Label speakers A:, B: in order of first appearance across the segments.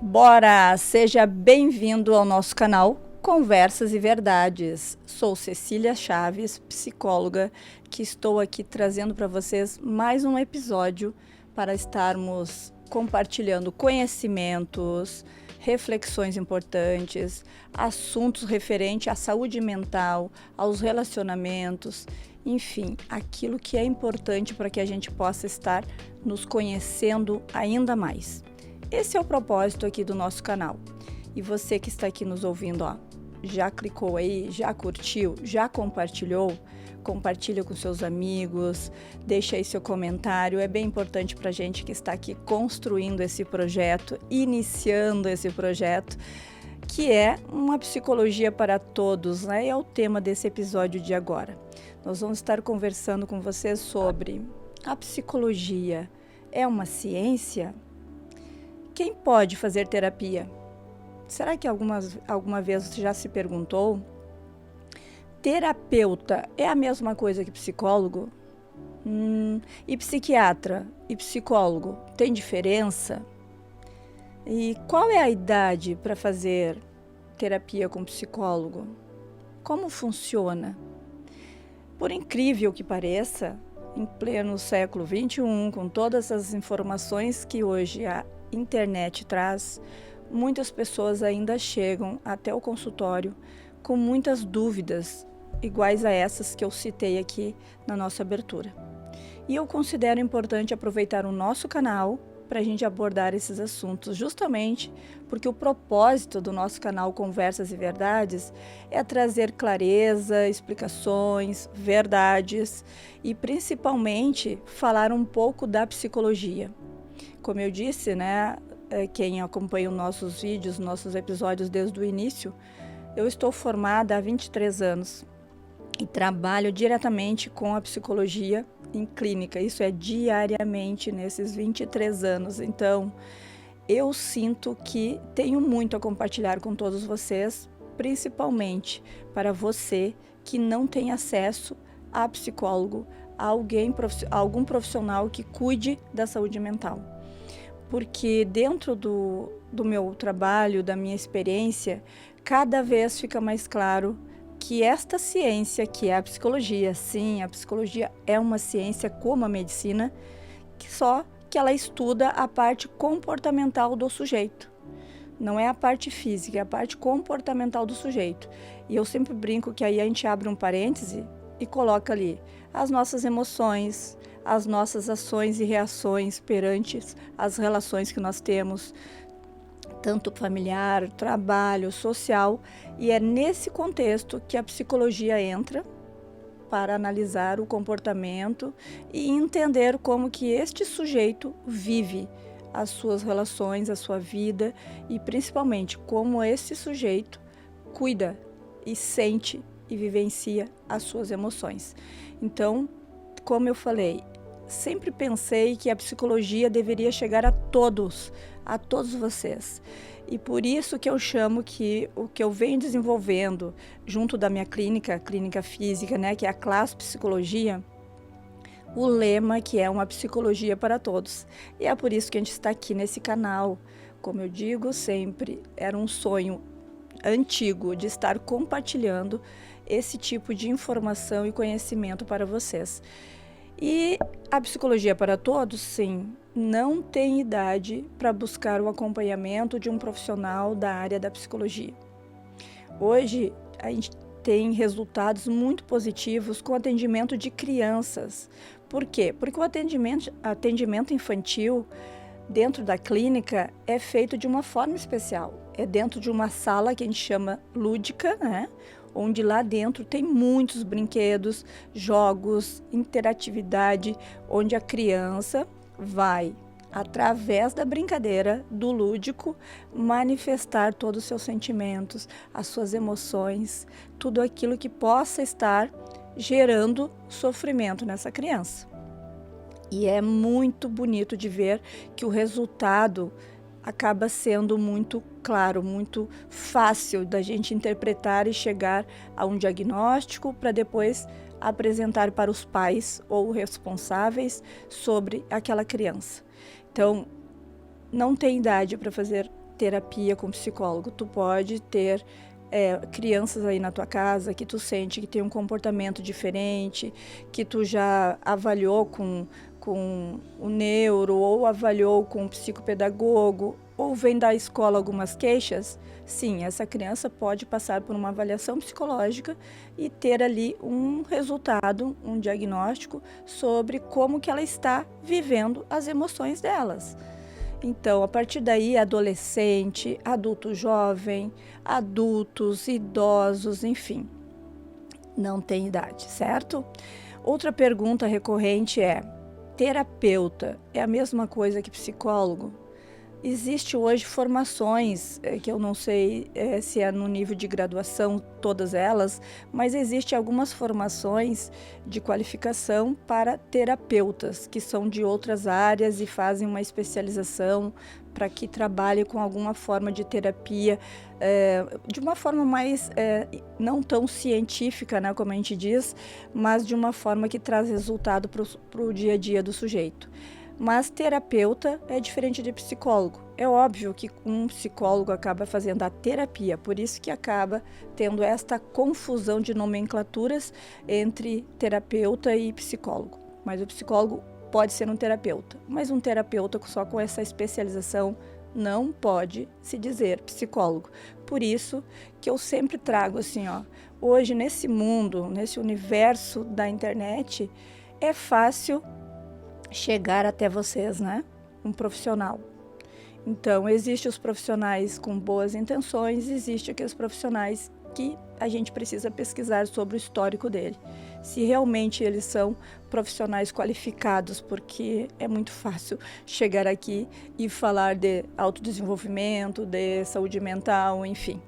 A: Bora! Seja bem-vindo ao nosso canal Conversas e Verdades. Sou Cecília Chaves, psicóloga, que estou aqui trazendo para vocês mais um episódio para estarmos compartilhando conhecimentos, reflexões importantes, assuntos referentes à saúde mental, aos relacionamentos, enfim, aquilo que é importante para que a gente possa estar nos conhecendo ainda mais. Esse é o propósito aqui do nosso canal. E você que está aqui nos ouvindo, já clicou aí, já curtiu, já compartilhou? Compartilha com seus amigos, deixa aí seu comentário. É bem importante para a gente que está aqui construindo esse projeto, iniciando esse projeto, que é uma psicologia para todos, né? É o tema desse episódio de agora. Nós vamos estar conversando com vocês sobre a psicologia. É uma ciência? Quem pode fazer terapia? Será que alguma vez você já se perguntou? Terapeuta é a mesma coisa que psicólogo? E psiquiatra e psicólogo tem diferença? E qual é a idade para fazer terapia com psicólogo? Como funciona? Por incrível que pareça, em pleno século XXI, com todas as informações que hoje a internet traz, muitas pessoas ainda chegam até o consultório com muitas dúvidas, iguais a essas que eu citei aqui na nossa abertura. E eu considero importante aproveitar o nosso canal para a gente abordar esses assuntos, justamente porque o propósito do nosso canal Conversas e Verdades é trazer clareza, explicações, verdades e principalmente falar um pouco da psicologia. Como eu disse, né, quem acompanha os nossos vídeos, nossos episódios desde o início, eu estou formada há 23 anos e trabalho diretamente com a psicologia em clínica. Isso é diariamente nesses 23 anos. Então, eu sinto que tenho muito a compartilhar com todos vocês, principalmente para você que não tem acesso a psicólogo, a algum profissional que cuide da saúde mental. Porque dentro do meu trabalho, da minha experiência, cada vez fica mais claro que esta ciência, que é a psicologia, sim, a psicologia é uma ciência como a medicina, só que ela estuda a parte comportamental do sujeito. Não é a parte física, é a parte comportamental do sujeito. E eu sempre brinco que aí a gente abre um parêntese e coloca ali as nossas emoções, as nossas ações e reações perante as relações que nós temos, tanto familiar, trabalho, social, e é nesse contexto que a psicologia entra para analisar o comportamento e entender como que este sujeito vive as suas relações, a sua vida e principalmente como esse sujeito cuida e sente e vivencia as suas emoções. Então, como eu falei, sempre pensei que a psicologia deveria chegar a todos vocês. E por isso que eu chamo que o que eu venho desenvolvendo junto da minha clínica física, né, que é a Class Psicologia, o lema que é uma psicologia para todos. E é por isso que a gente está aqui nesse canal. Como eu digo sempre, era um sonho antigo de estar compartilhando esse tipo de informação e conhecimento para vocês. E a psicologia para todos, sim, não tem idade para buscar o acompanhamento de um profissional da área da psicologia. Hoje, a gente tem resultados muito positivos com o atendimento de crianças. Por quê? Porque o atendimento infantil dentro da clínica é feito de uma forma especial. É dentro de uma sala que a gente chama lúdica, né? Onde lá dentro tem muitos brinquedos, jogos, interatividade, onde a criança vai, através da brincadeira, do lúdico, manifestar todos os seus sentimentos, as suas emoções, tudo aquilo que possa estar gerando sofrimento nessa criança. E é muito bonito de ver que o resultado acaba sendo muito claro, muito fácil da gente interpretar e chegar a um diagnóstico para depois apresentar para os pais ou responsáveis sobre aquela criança. Então, não tem idade para fazer terapia com psicólogo. Tu pode ter crianças aí na tua casa que tu sente que tem um comportamento diferente, que tu já avaliou com o neuro, ou avaliou com o psicopedagogo, ou vem da escola algumas queixas. Sim, essa criança pode passar por uma avaliação psicológica e ter ali um resultado, um diagnóstico sobre como que ela está vivendo as emoções delas. Então, a partir daí, adolescente, adulto jovem, adultos, idosos, enfim, não tem idade, certo? Outra pergunta recorrente é: terapeuta é a mesma coisa que psicólogo? Existe hoje formações, que eu não sei se é no nível de graduação todas elas, mas existe algumas formações de qualificação para terapeutas, que são de outras áreas e fazem uma especialização para que trabalhe com alguma forma de terapia, de uma forma mais, não tão científica, né, como a gente diz, mas de uma forma que traz resultado para o dia a dia do sujeito. Mas terapeuta é diferente de psicólogo. É óbvio que um psicólogo acaba fazendo a terapia, por isso que acaba tendo esta confusão de nomenclaturas entre terapeuta e psicólogo. Mas o psicólogo pode ser um terapeuta, mas um terapeuta só com essa especialização não pode se dizer psicólogo. Por isso que eu sempre trago assim, hoje nesse mundo, nesse universo da internet, é fácil chegar até vocês, né? Um profissional. Então, existem os profissionais com boas intenções, existem aqueles profissionais que a gente precisa pesquisar sobre o histórico dele. Se realmente eles são profissionais qualificados, porque é muito fácil chegar aqui e falar de autodesenvolvimento, de saúde mental, enfim,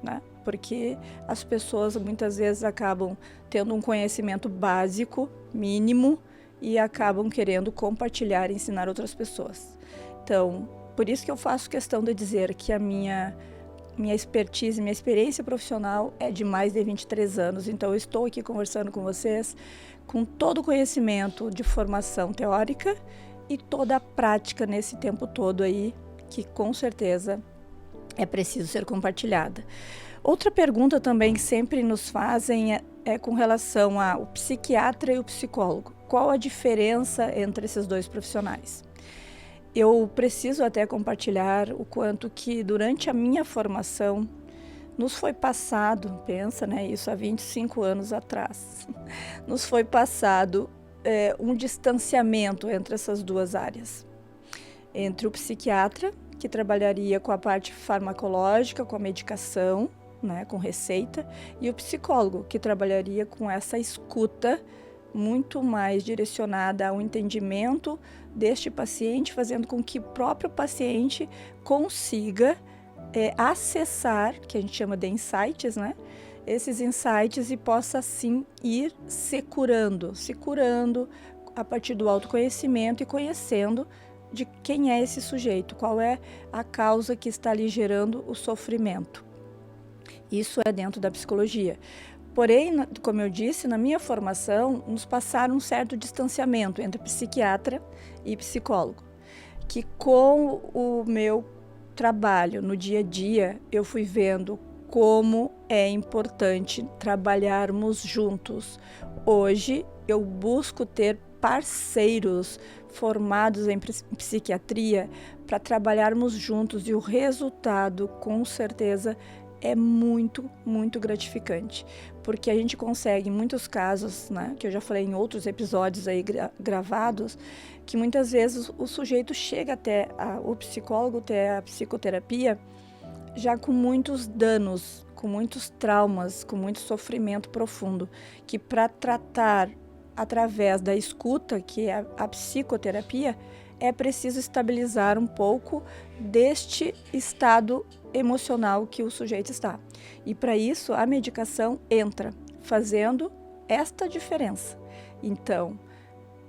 A: né? Porque as pessoas muitas vezes acabam tendo um conhecimento básico, mínimo, e acabam querendo compartilhar e ensinar outras pessoas. Então, por isso que eu faço questão de dizer que a minha expertise, minha experiência profissional é de mais de 23 anos. Então, eu estou aqui conversando com vocês com todo o conhecimento de formação teórica e toda a prática nesse tempo todo aí, que com certeza é preciso ser compartilhada. Outra pergunta também que sempre nos fazem é com relação ao psiquiatra e o psicólogo. Qual a diferença entre esses dois profissionais? Eu preciso até compartilhar o quanto que durante a minha formação nos foi passado, pensa, né, isso há 25 anos atrás, nos foi passado um distanciamento entre essas duas áreas. Entre o psiquiatra, que trabalharia com a parte farmacológica, com a medicação, né, com receita, e o psicólogo, que trabalharia com essa escuta muito mais direcionada ao entendimento deste paciente, fazendo com que o próprio paciente consiga acessar, que a gente chama de insights, né? Esses insights, e possa assim ir se curando a partir do autoconhecimento e conhecendo de quem é esse sujeito, qual é a causa que está ali gerando o sofrimento. Isso é dentro da psicologia. Porém, como eu disse, na minha formação, nos passaram um certo distanciamento entre psiquiatra e psicólogo, que com o meu trabalho no dia a dia, eu fui vendo como é importante trabalharmos juntos. Hoje, eu busco ter parceiros formados em psiquiatria para trabalharmos juntos, e o resultado, com certeza, é muito, muito gratificante, porque a gente consegue, em muitos casos, né, que eu já falei em outros episódios aí gravados, que muitas vezes o sujeito chega até o psicólogo, até a psicoterapia, já com muitos danos, com muitos traumas, com muito sofrimento profundo, que para tratar através da escuta, que é a psicoterapia, é preciso estabilizar um pouco deste estado emocional que o sujeito está. E para isso a medicação entra, fazendo esta diferença. Então,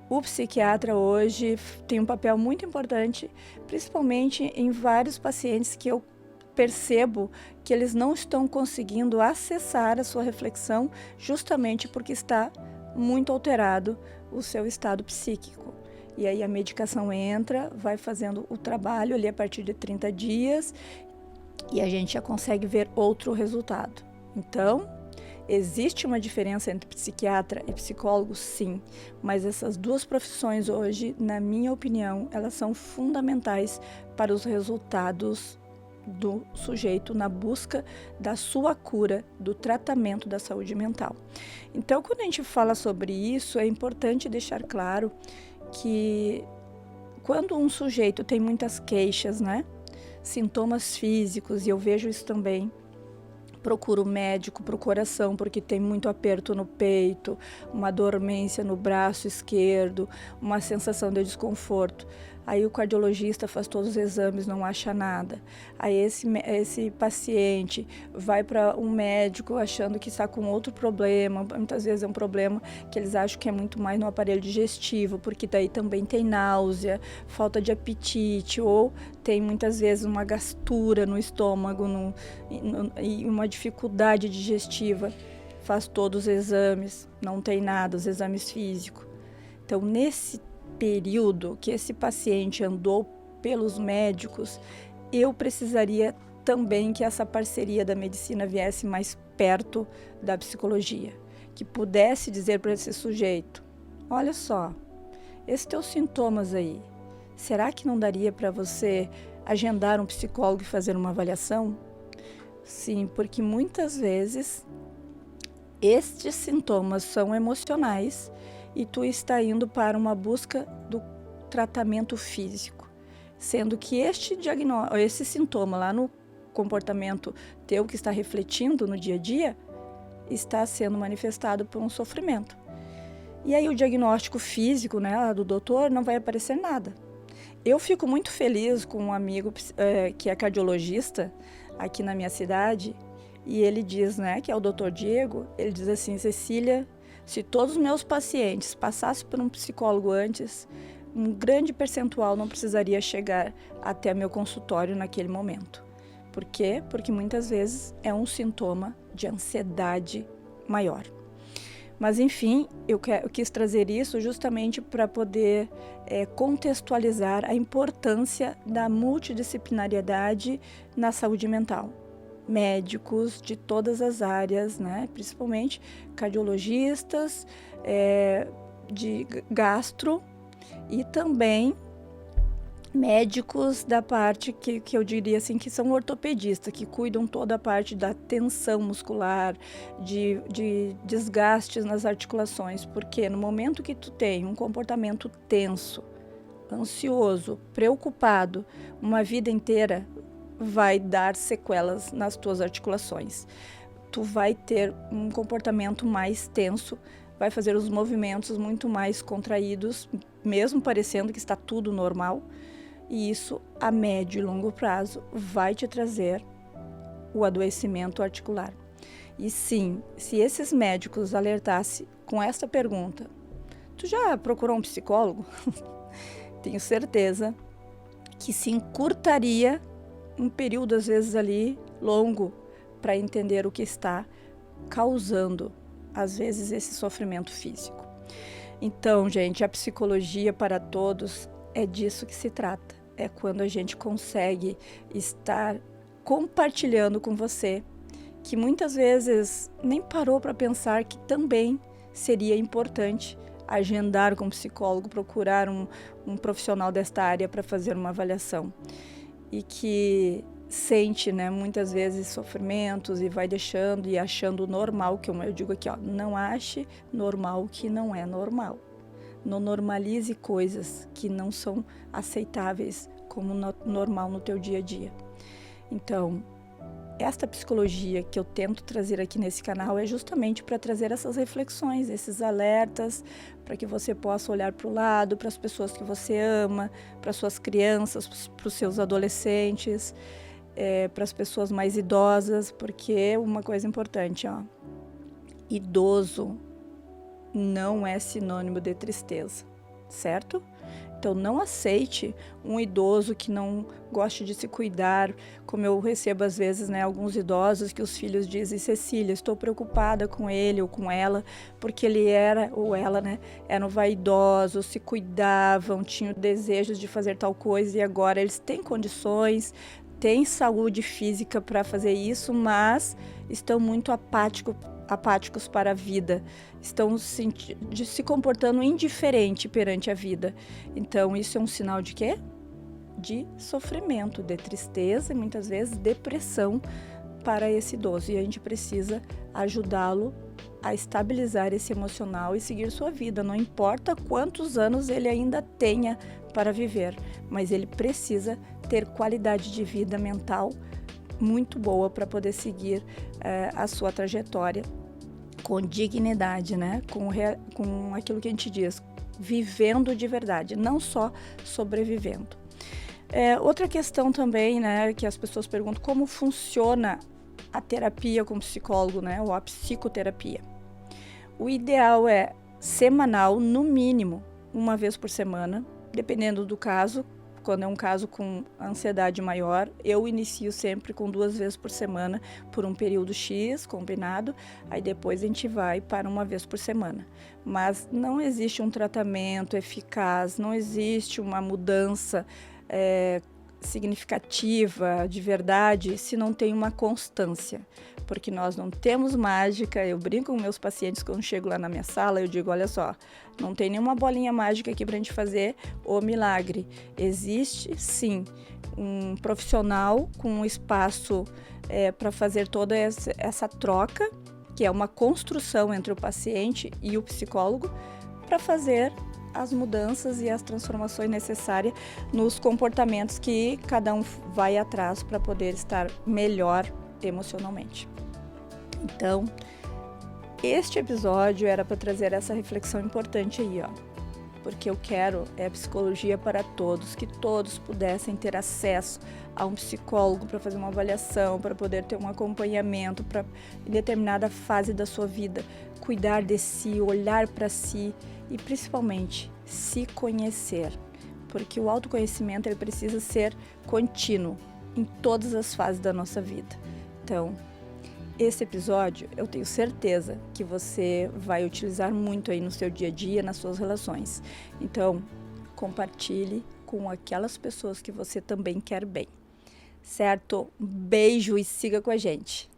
A: o psiquiatra hoje tem um papel muito importante, principalmente em vários pacientes que eu percebo que eles não estão conseguindo acessar a sua reflexão, justamente porque está muito alterado o seu estado psíquico. E aí a medicação entra, vai fazendo o trabalho ali a partir de 30 dias e a gente já consegue ver outro resultado. Então, existe uma diferença entre psiquiatra e psicólogo, sim, mas essas duas profissões hoje, na minha opinião, elas são fundamentais para os resultados do sujeito na busca da sua cura, do tratamento da saúde mental. Então, quando a gente fala sobre isso, é importante deixar claro que quando um sujeito tem muitas queixas, né, sintomas físicos, e eu vejo isso também, procura o médico, pro coração, porque tem muito aperto no peito, uma dormência no braço esquerdo, uma sensação de desconforto. Aí o cardiologista faz todos os exames, não acha nada. Aí esse paciente vai para um médico achando que está com outro problema, muitas vezes é um problema que eles acham que é muito mais no aparelho digestivo, porque daí também tem náusea, falta de apetite, ou tem muitas vezes uma gastura no estômago e uma dificuldade digestiva. Faz todos os exames, não tem nada, os exames físicos. Então, nesse período que esse paciente andou pelos médicos, eu precisaria também que essa parceria da medicina viesse mais perto da psicologia, que pudesse dizer para esse sujeito: olha só, esses teus sintomas aí, será que não daria para você agendar um psicólogo e fazer uma avaliação? Sim, porque muitas vezes estes sintomas são emocionais e tu está indo para uma busca do tratamento físico, sendo que esse sintoma lá no comportamento teu que está refletindo no dia a dia está sendo manifestado por um sofrimento. E aí o diagnóstico físico, né, do doutor, não vai aparecer nada. Eu fico muito feliz com um amigo que é cardiologista aqui na minha cidade, e ele diz, né, que é o Dr. Diego, ele diz assim: Cecília, se todos os meus pacientes passassem por um psicólogo antes, um grande percentual não precisaria chegar até meu consultório naquele momento. Por quê? Porque muitas vezes é um sintoma de ansiedade maior. Mas, enfim, eu quis trazer isso justamente para poder contextualizar a importância da multidisciplinariedade na saúde mental. Médicos de todas as áreas, né? Principalmente cardiologistas, de gastro e também médicos da parte que eu diria assim que são ortopedistas, que cuidam toda a parte da tensão muscular, de desgastes nas articulações, porque no momento que tu tem um comportamento tenso, ansioso, preocupado, uma vida inteira vai dar sequelas nas tuas articulações. Tu vai ter um comportamento mais tenso, vai fazer os movimentos muito mais contraídos, mesmo parecendo que está tudo normal. E isso, a médio e longo prazo, vai te trazer o adoecimento articular. E sim, se esses médicos alertassem com esta pergunta: tu já procurou um psicólogo? Tenho certeza que se encurtaria um período, às vezes ali, longo, para entender o que está causando, às vezes, esse sofrimento físico. Então, gente, a psicologia para todos é disso que se trata. É quando a gente consegue estar compartilhando com você, que muitas vezes nem parou para pensar que também seria importante agendar com um psicólogo, procurar um profissional desta área para fazer uma avaliação. E que sente, né, muitas vezes sofrimentos e vai deixando e achando normal, que eu digo aqui, ó, não ache normal o que não é normal. Não normalize coisas que não são aceitáveis como normal no teu dia a dia. Então, esta psicologia que eu tento trazer aqui nesse canal é justamente para trazer essas reflexões, esses alertas, para que você possa olhar para o lado, para as pessoas que você ama, para suas crianças, para os seus adolescentes, para as pessoas mais idosas, porque uma coisa importante, ó, idoso não é sinônimo de tristeza, certo? Então, não aceite um idoso que não goste de se cuidar, como eu recebo às vezes, né, alguns idosos que os filhos dizem: Cecília, estou preocupada com ele ou com ela, porque ele era, ou ela, né, eram vaidosos, se cuidavam, tinham desejos de fazer tal coisa e agora eles têm condições, têm saúde física para fazer isso, mas estão muito apáticos para a vida, estão se comportando indiferente perante a vida. Então, isso é um sinal de quê? De sofrimento, de tristeza e muitas vezes depressão para esse idoso. E a gente precisa ajudá-lo a estabilizar esse emocional e seguir sua vida. Não importa quantos anos ele ainda tenha para viver, mas ele precisa ter qualidade de vida mental muito boa para poder seguir a sua trajetória com dignidade, né? Com aquilo que a gente diz, vivendo de verdade, não só sobrevivendo. Outra questão também, né, que as pessoas perguntam, como funciona a terapia com psicólogo, né, ou a psicoterapia. O ideal é semanal, no mínimo, uma vez por semana, dependendo do caso. Quando é um caso com ansiedade maior, eu inicio sempre com 2 vezes por semana, por um período X, combinado, aí depois a gente vai para 1 vez por semana. Mas não existe um tratamento eficaz, não existe uma mudança significativa, de verdade, se não tem uma constância. Porque nós não temos mágica. Eu brinco com meus pacientes quando chego lá na minha sala, eu digo, olha só, não tem nenhuma bolinha mágica aqui pra gente fazer o milagre. Existe, sim, um profissional com um espaço para fazer toda essa troca, que é uma construção entre o paciente e o psicólogo, para fazer as mudanças e as transformações necessárias nos comportamentos que cada um vai atrás para poder estar melhor emocionalmente. Então, este episódio era para trazer essa reflexão importante aí, ó. Porque eu quero psicologia para todos, que todos pudessem ter acesso a um psicólogo para fazer uma avaliação, para poder ter um acompanhamento em determinada fase da sua vida, cuidar de si, olhar para si e principalmente se conhecer, porque o autoconhecimento ele precisa ser contínuo em todas as fases da nossa vida. Então, esse episódio eu tenho certeza que você vai utilizar muito aí no seu dia a dia, nas suas relações. Então, compartilhe com aquelas pessoas que você também quer bem. Certo? Um beijo e siga com a gente.